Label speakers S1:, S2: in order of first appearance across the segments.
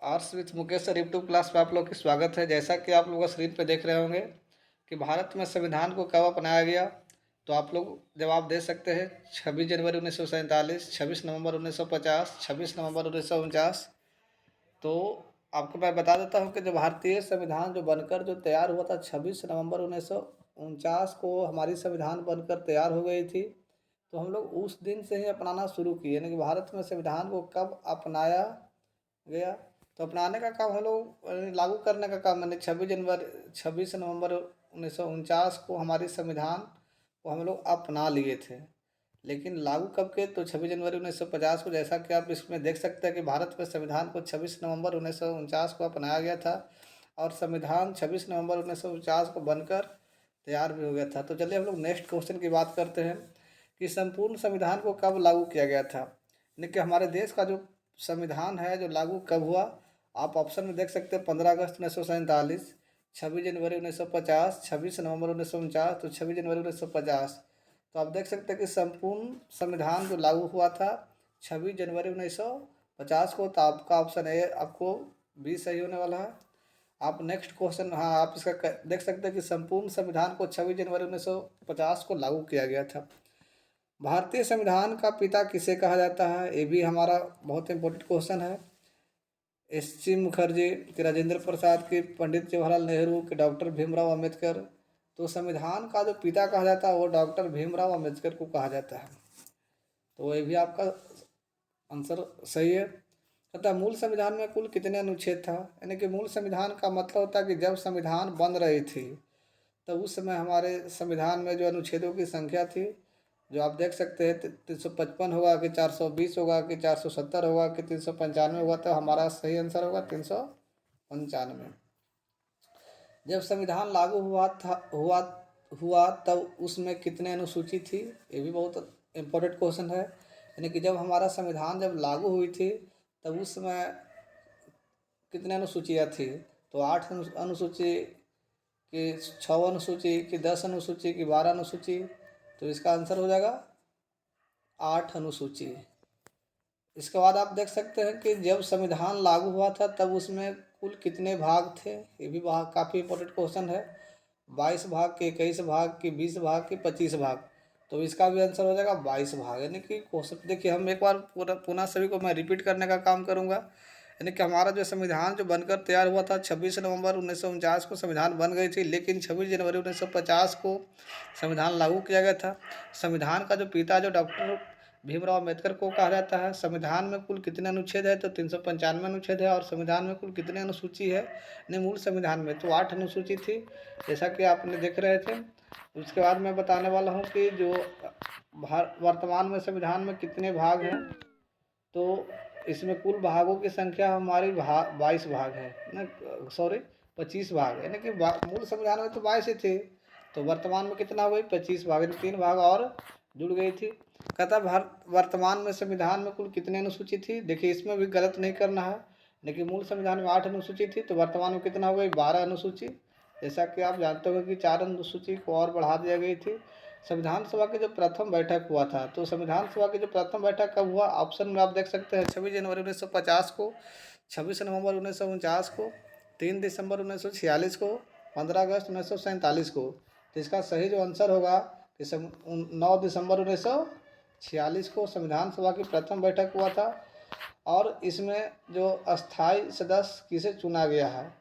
S1: Arts with Mukesh sir YouTube class में आप लोग की स्वागत है। जैसा कि आप लोग स्क्रीन पे देख रहे होंगे कि भारत में संविधान को कब अपनाया गया, तो आप लोग जवाब दे सकते हैं 26 जनवरी 1947, 26 नवंबर 1950, 26 नवंबर 1949। तो आपको मैं बता देता हूँ कि जो भारतीय संविधान जो बनकर जो तैयार हुआ था 26 नवंबर 1949 को हमारी संविधान बनकर तैयार हो गई थी। तो हम लोग उस दिन से ही अपनाना शुरू किए, यानी कि भारत में संविधान को कब अपनाया गया। तो अपनाने का काम हम लोग लागू करने का काम, मैंने 26 नवंबर 1949 को हमारी संविधान को हम लोग अपना लिए थे। लेकिन लागू कब के, तो 26 जनवरी 1950 को, जैसा कि आप इसमें देख सकते हैं कि भारत में संविधान को 26 नवंबर 1949 को अपनाया गया था और संविधान 26 नवंबर 1949 को बनकर तैयार भी हो गया था। तो चलिए हम लोग नेक्स्ट क्वेश्चन की बात करते हैं कि संपूर्ण संविधान को कब लागू किया गया था, यानी कि हमारे देश का जो संविधान है जो लागू कब हुआ। आप ऑप्शन में देख सकते हैं 15 अगस्त 1947, 26 जनवरी 1950, 26 नवंबर 1949, तो 26 जनवरी 1950। तो आप देख सकते हैं कि संपूर्ण संविधान जो लागू हुआ था 26 जनवरी 1950 को। तो आपका ऑप्शन ए आपको बी सही होने वाला है। आप नेक्स्ट क्वेश्चन, हाँ, आप इसका देख सकते हैं कि संपूर्ण संविधान को 26 जनवरी 1950 को लागू किया गया था। भारतीय संविधान का पिता किसे कहा जाता है, ये भी हमारा बहुत इंपॉर्टेंट क्वेश्चन है। एस सी मुखर्जी, कि राजेंद्र प्रसाद, की पंडित जवाहरलाल नेहरू, के डॉक्टर भीमराव अंबेडकर। तो संविधान का जो पिता कहा जाता है वो डॉक्टर भीमराव अंबेडकर को कहा जाता है। तो ये भी आपका आंसर सही है। तथा मूल संविधान में कुल कितने अनुच्छेद था, यानी कि मूल संविधान का मतलब होता है कि जब संविधान बन रही थी तो उस समय हमारे संविधान में जो अनुच्छेदों की संख्या थी, जो आप देख सकते हैं 355 होगा कि 420 होगा कि 470 होगा कि 395 होगा, तो हमारा सही आंसर होगा 395। जब संविधान लागू हुआ तब उसमें कितने अनुसूची थी, ये भी बहुत इम्पोर्टेंट क्वेश्चन है। यानी कि जब हमारा संविधान जब लागू हुई थी तब उस समय कितने अनुसूचियाँ थी, तो 8 अनुसूची, कि 6 अनुसूची, कि 10 अनुसूची, कि 12 अनुसूची। तो इसका आंसर हो जाएगा 8 अनुसूची। इसके बाद आप देख सकते हैं कि जब संविधान लागू हुआ था तब उसमें कुल कितने भाग थे, ये भी भाग काफ़ी इंपॉर्टेंट क्वेश्चन है। 22 भाग, के 21 भाग, के 20 भाग, के 25 भाग। तो इसका भी आंसर हो जाएगा 22 भाग। यानी कि क्वेश्चन देखिए, हम एक बार पूरा पुनः सभी को मैं रिपीट करने का काम करूँगा। यानी कि हमारा जो संविधान जो बनकर तैयार हुआ था 26 नवंबर 1949 को संविधान बन गई थी, लेकिन 26 जनवरी 1950 को संविधान लागू किया गया था। संविधान का जो पिता जो डॉक्टर भीमराव अम्बेडकर को कहा जाता है। संविधान में कुल कितने अनुच्छेद है, तो 395 अनुच्छेद है। और संविधान में कुल कितने अनुसूची है, ने मूल संविधान में तो 8 अनुसूची थी, जैसा कि आपने देख रहे थे। उसके बाद मैं बताने वाला हूँ कि जो वर्तमान में संविधान में कितने भाग हैं। तो इसमें कुल भागों की संख्या हमारी 22 भाग है ना, सॉरी 25 भाग, यानी कि मूल संविधान में तो 22 ही थे, तो वर्तमान में कितना हो गई 25 भाग, यानी 3 भाग और जुड़ गई थी। कहता भारत वर्तमान में संविधान में कुल कितने अनुसूची थी, देखिए इसमें भी गलत नहीं करना है। लेकिन मूल संविधान में 8 अनुसूची थी, तो वर्तमान में कितना हो गई 12 अनुसूची। जैसा कि आप जानते हो कि 4 अनुसूची को और बढ़ा दिया गई थी। संविधान सभा की जो प्रथम बैठक हुआ था, तो संविधान सभा की जो प्रथम बैठक कब हुआ, ऑप्शन में आप देख सकते हैं 26 जनवरी 1950 को, 26 नवंबर 1949 को, 3 दिसंबर 1946 को, 15 अगस्त 1947 को। तो इसका सही जो आंसर होगा कि 9 दिसंबर 1946 को संविधान सभा की प्रथम बैठक हुआ था। और इसमें जो अस्थाई सदस्य किसे चुना गया है,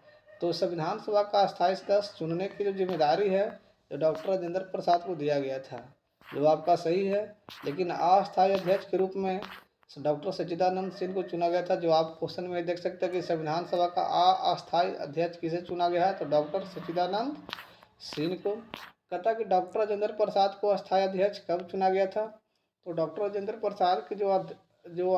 S1: तो संविधान सभा का अस्थाई सदस्य चुनने की जो जिम्मेदारी है जो डॉक्टर राजेंद्र प्रसाद को दिया गया था, जो आपका सही है। लेकिन अस्थायी अध्यक्ष के रूप में डॉक्टर सच्चिदानंद सिंह को चुना गया था, जो आप क्वेश्चन में देख सकते हैं कि संविधान सभा का अस्थायी अध्यक्ष किसे चुना गया है, तो डॉक्टर सच्चिदानंद सिंह को। कहता कि डॉक्टर राजेंद्र प्रसाद को अस्थायी अध्यक्ष कब चुना गया था, तो डॉक्टर राजेंद्र प्रसाद के जो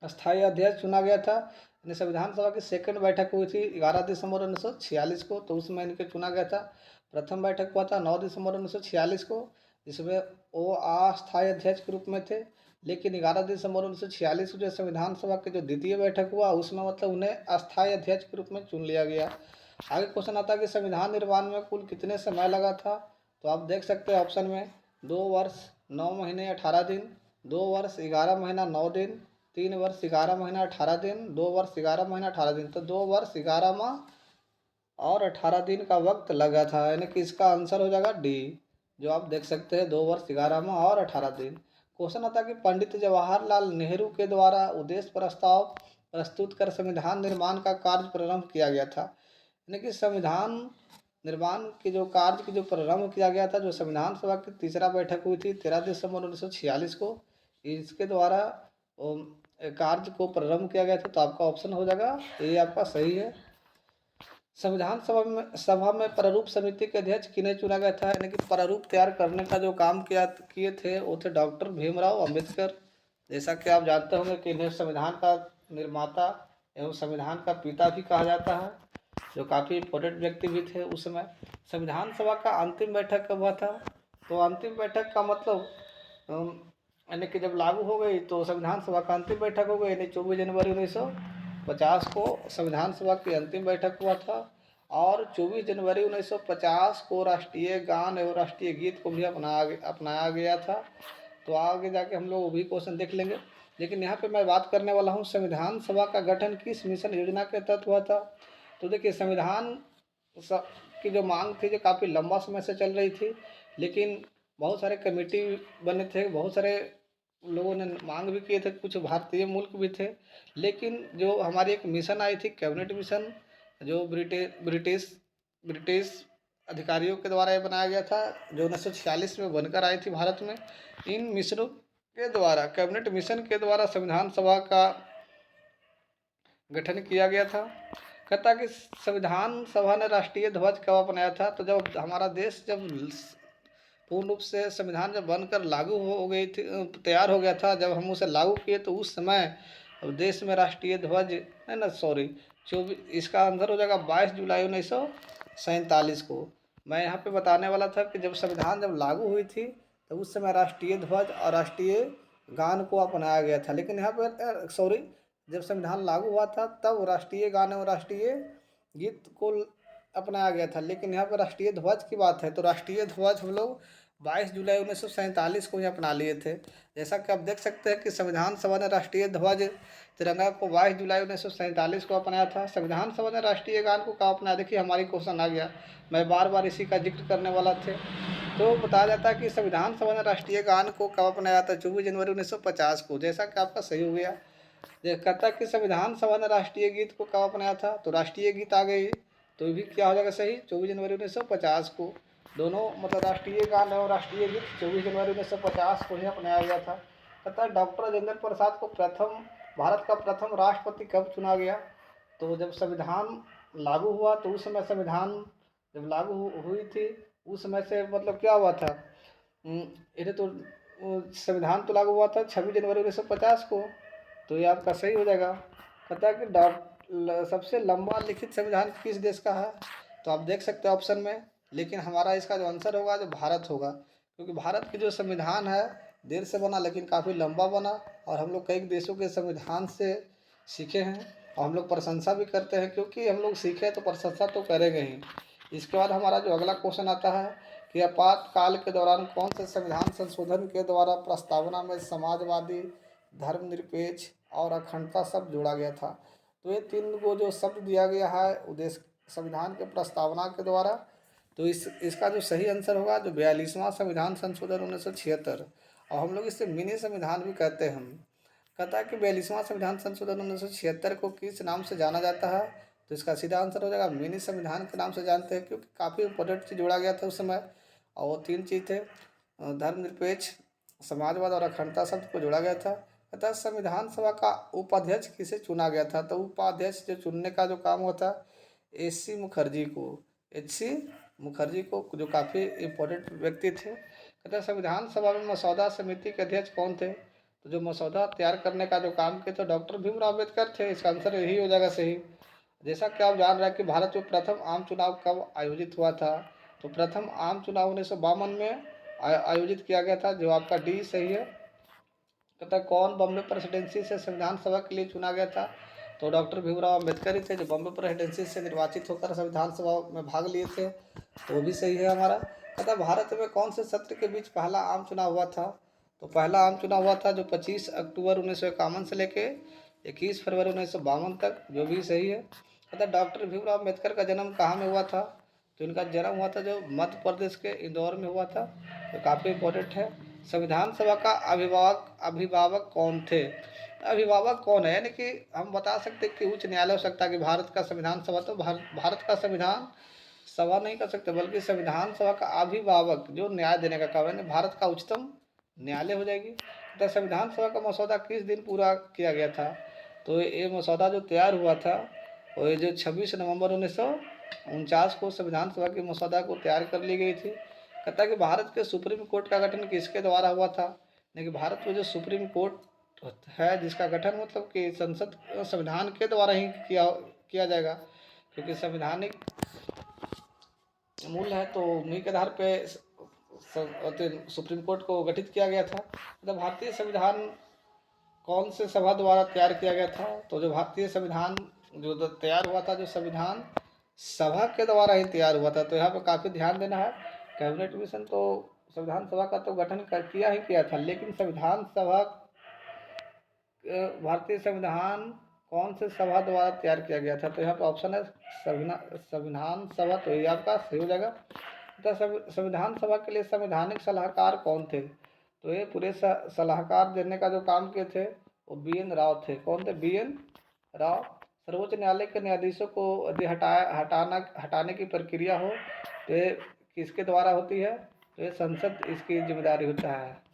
S1: अस्थायी अध्यक्ष चुना गया था, संविधान सभा की सेकंड बैठक हुई थी 11 दिसंबर 1946 को, तो उसमें इनके चुना गया था। प्रथम बैठक हुआ था 9 दिसंबर 1946 को, जिसमें वो अस्थायी अध्यक्ष के रूप में थे। लेकिन 11 दिसंबर 1946 को जो संविधान सभा की जो द्वितीय बैठक हुआ उसमें मतलब उन्हें अस्थायी अध्यक्ष के रूप में चुन लिया गया। आगे क्वेश्चन आता है कि संविधान निर्माण में कुल कितने समय लगा था, तो आप देख सकते हैं ऑप्शन में 2 वर्ष 9 महीने 18 दिन, 2 वर्ष 11 महीना 9 दिन, 3 वर्ष 11 महीना 18 दिन, 2 वर्ष 11 महीना 18 दिन, तो 2 वर्ष 11 माह और 18 दिन का वक्त लगा था, यानी कि इसका आंसर हो जाएगा डी, जो आप देख सकते हैं 2 वर्ष 11 माह और 18 दिन। क्वेश्चन आता है कि पंडित जवाहरलाल नेहरू के द्वारा उद्देश्य प्रस्ताव प्रस्तुत कर संविधान निर्माण का कार्य प्रारंभ किया गया था, यानी कि संविधान निर्माण के जो कार्य की जो प्रारंभ किया गया था, जो संविधान सभा की तीसरा बैठक हुई थी 13 दिसंबर 1946 को, इसके द्वारा कार्य को प्रारंभ किया गया था। तो आपका ऑप्शन हो जाएगा ये आपका सही है। संविधान सभा में प्रारूप समिति के अध्यक्ष किन्हें चुना गया था, यानी कि प्रारूप तैयार करने का जो काम किए थे वो थे डॉक्टर भीमराव अंबेडकर। जैसा कि आप जानते होंगे कि इन्हें संविधान का निर्माता एवं संविधान का पिता भी कहा जाता है, जो काफ़ी इम्पोर्टेंट व्यक्ति भी थे उस समय। संविधान सभा का अंतिम बैठक कब हुआ था, तो अंतिम बैठक का मतलब यानी कि जब लागू हो गई तो संविधान सभा का अंतिम बैठक हो गई, यानी 24 जनवरी 1950 को संविधान सभा की अंतिम बैठक हुआ था। और 24 जनवरी 1950 को राष्ट्रीय गान एवं राष्ट्रीय गीत को भी अपनाया गया था। तो आगे जाके हम लोग वो भी क्वेश्चन देख लेंगे, लेकिन यहाँ पे मैं बात करने वाला हूँ संविधान सभा का गठन किस मिशन योजना के तहत हुआ था। तो देखिए संविधान की जो मांग थी जो काफ़ी लंबा समय से चल रही थी, लेकिन बहुत सारे कमेटी बने थे, बहुत सारे लोगों ने मांग भी किए थे, कुछ भारतीय मुल्क भी थे, लेकिन जो हमारी एक मिशन आई थी कैबिनेट मिशन, जो ब्रिटिश अधिकारियों के द्वारा ये बनाया गया था, जो 1946 में बनकर आई थी भारत में। इन मिशनों के द्वारा, कैबिनेट मिशन के द्वारा संविधान सभा का गठन किया गया था। कहता कि संविधान सभा ने राष्ट्रीय ध्वज कब अपनाया था, तो जब हमारा देश जब पूर्ण रूप से संविधान जब बनकर लागू हो गई थी, तैयार हो गया था, जब हम उसे लागू किए तो उस समय देश में राष्ट्रीय ध्वज है ना, सॉरी 24, इसका आंसर हो जाएगा 22 जुलाई 1947 को। मैं यहाँ पे बताने वाला था कि जब संविधान जब लागू हुई थी तो उस समय राष्ट्रीय ध्वज और राष्ट्रीय गान को अपनाया गया था, लेकिन यहाँ पर सॉरी, जब संविधान लागू हुआ था तब राष्ट्रीय गान और राष्ट्रीय गीत को अपनाया गया था, लेकिन यहाँ पर राष्ट्रीय ध्वज की बात है तो राष्ट्रीय ध्वज हम लोग 22 जुलाई 1947 को ही अपना लिए थे। जैसा कि आप देख सकते हैं कि संविधान सभा ने राष्ट्रीय ध्वज तिरंगा को 22 जुलाई 1947 को अपनाया था। संविधान सभा ने राष्ट्रीय गान को कब अपनाया, देखिए हमारी क्वेश्चन आ गया, मैं बार बार इसी का जिक्र करने वाला थे। तो बताया जाता है कि संविधान सभा ने राष्ट्रीय गान को कब अपनाया था, 24 जनवरी 1950 को, जैसा कि आपका सही हो गया। कहता कि संविधान सभा ने राष्ट्रीय गीत को कब अपनाया था, तो राष्ट्रीय गीत आ गई, तो भी क्या हो जाएगा सही, 24 जनवरी 1950 को। दोनों मतलब राष्ट्रीय गान और राष्ट्रीय गीत 24 जनवरी 1950 को ही अपनाया गया था। कहता है डॉक्टर राजेंद्र प्रसाद को भारत का प्रथम राष्ट्रपति कब चुना गया, तो जब संविधान लागू हुआ तो उस समय संविधान जब लागू हुई थी उस समय से मतलब क्या हुआ था, इन्हें तो संविधान तो लागू हुआ था 26 जनवरी 1950 को, तो ये आपका सही हो जाएगा। कहता है कि सबसे लंबा लिखित संविधान किस देश का है, तो आप देख सकते हैं ऑप्शन में, लेकिन हमारा इसका जो आंसर होगा जो भारत होगा, क्योंकि भारत की जो संविधान है देर से बना लेकिन काफ़ी लंबा बना, और हम लोग कई देशों के संविधान से सीखे हैं और हम लोग प्रशंसा भी करते हैं, क्योंकि हम लोग सीखे तो प्रशंसा तो करेंगे ही। इसके बाद हमारा जो अगला क्वेश्चन आता है कि आपातकाल के दौरान कौन से संविधान संशोधन के द्वारा प्रस्तावना में समाजवादी, धर्मनिरपेक्ष और अखंडता शब्द जोड़ा गया था। तो ये तीन को जो शब्द दिया गया है उद्देश्य संविधान के प्रस्तावना के द्वारा, तो इसका जो सही आंसर होगा जो 42वां संविधान संशोधन 1976, और हम लोग इसे मिनी संविधान भी कहते हैं। हम कहता है कि 42वां संविधान संशोधन 1976 को किस नाम से जाना जाता है, तो इसका सीधा आंसर हो जाएगा मिनी संविधान के नाम से जानते हैं, क्योंकि काफ़ी इंपॉर्टेंट चीज़ जोड़ा गया था उस समय, और वो तीन चीज़ थे, धर्मनिरपेक्ष, समाजवाद और अखंडता शब्द को जोड़ा गया था। अतः संविधान सभा का उपाध्यक्ष किसे चुना गया था, तो उपाध्यक्ष जो चुनने का जो काम होता एच.सी. मुखर्जी को, एच.सी. मुखर्जी को, जो काफ़ी इम्पोर्टेंट व्यक्ति थे। कहते हैं संविधान सभा में मसौदा समिति के अध्यक्ष कौन थे, तो जो मसौदा तैयार करने का जो काम किया तो डॉक्टर भीमराव अम्बेडकर थे। इसका आंसर यही हो जाएगा सही। जैसा कि आप जान रहे हैं कि भारत में प्रथम आम चुनाव कब आयोजित हुआ था, तो प्रथम आम चुनाव 1952 में आयोजित किया गया था, जो आपका डी सही है। कहता है कौन बॉम्बे प्रेसिडेंसी से संविधान सभा के लिए चुना गया था, तो डॉक्टर भीमराव अम्बेडकर ही थे, जो बॉम्बे प्रेसिडेंसी से निर्वाचित होकर संविधान सभा में भाग लिए थे, तो वो भी सही है हमारा। कहता है भारत में कौन से सत्र के बीच पहला आम चुनाव हुआ था, तो पहला आम चुनाव हुआ था जो 25 अक्टूबर 1951 से लेके 21 फरवरी 1952 तक, जो भी सही है। अतः डॉक्टर भीमराव अम्बेडकर का जन्म कहाँ में हुआ था? तो इनका जन्म हुआ था जो मध्य प्रदेश के इंदौर में हुआ था, तो काफ़ी इम्पोर्टेंट है। संविधान सभा का अभिभावक अभिभावक कौन थे? अभिभावक कौन है, यानी कि हम बता सकते कि उच्च न्यायालय हो सकता है कि भारत का संविधान सभा, तो भारत का संविधान सभा नहीं कर सकते, बल्कि संविधान सभा का अभिभावक जो न्याय देने का काम है, भारत का उच्चतम न्यायालय हो जाएगी। तो संविधान सभा का मसौदा किस दिन पूरा किया गया था? तो ये मसौदा जो तैयार हुआ था और ये जो 26 नवंबर 1949 को संविधान सभा के मसौदा को तैयार कर ली गई थी। कहता है कि भारत के सुप्रीम कोर्ट का गठन किसके द्वारा हुआ था? लेकिन भारत में जो सुप्रीम कोर्ट है जिसका गठन मतलब कि संसद संविधान के द्वारा ही किया जाएगा, क्योंकि संवैधानिक मूल है, तो उन्हीं के आधार पे सुप्रीम कोर्ट को गठित किया गया था। तो भारतीय संविधान कौन से सभा द्वारा तैयार किया गया था? तो जो भारतीय संविधान जो तैयार हुआ था, जो संविधान सभा के द्वारा ही तैयार हुआ था। तो यहाँ पे काफ़ी ध्यान देना है। कैबिनेट मिशन तो संविधान सभा का तो गठन किया ही किया था, लेकिन संविधान सभा भारतीय संविधान कौन से सभा द्वारा तैयार किया गया था? तो यहाँ पे ऑप्शन है संविधान सभा, तो ये आपका सही हो जाएगा। तो संविधान सभा के लिए संवैधानिक सलाहकार कौन थे? तो ये पूरे सलाहकार देने का जो काम किए थे वो BN राव थे। कौन थे? BN राव। सर्वोच्च न्यायालय के न्यायाधीशों को यदि हटाने की प्रक्रिया हो तो ये किसके द्वारा होती है? तो ये संसद इसकी जिम्मेदारी होता है।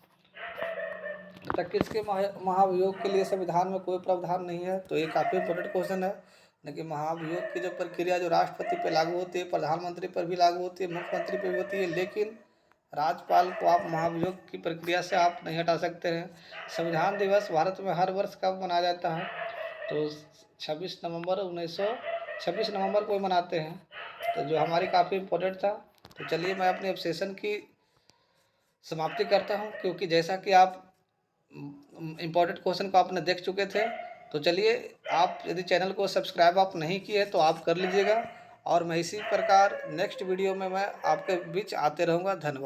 S1: तक किसके महाभियोग के लिए संविधान में कोई प्रावधान नहीं है? तो ये काफ़ी इंपॉर्टेंट क्वेश्चन है। लेकिन महाभियोग की जो प्रक्रिया जो राष्ट्रपति पर लागू होती है, प्रधानमंत्री पर भी लागू होती है, मुख्यमंत्री पर भी होती है, लेकिन राज्यपाल को आप महाभियोग की प्रक्रिया से आप नहीं हटा सकते हैं। संविधान दिवस भारत में हर वर्ष कब मनाया जाता है? तो 26 नवंबर को मनाते हैं। तो जो हमारी काफ़ी इम्पोर्टेंट था। तो चलिए मैं अपने अब सेशन की समाप्ति करता हूँ, क्योंकि जैसा कि आप इम्पोर्टेंट क्वेश्चन को आपने देख चुके थे। तो चलिए, आप यदि चैनल को सब्सक्राइब आप नहीं किए तो आप कर लीजिएगा, और मैं इसी प्रकार नेक्स्ट वीडियो में मैं आपके बीच आते रहूँगा। धन्यवाद।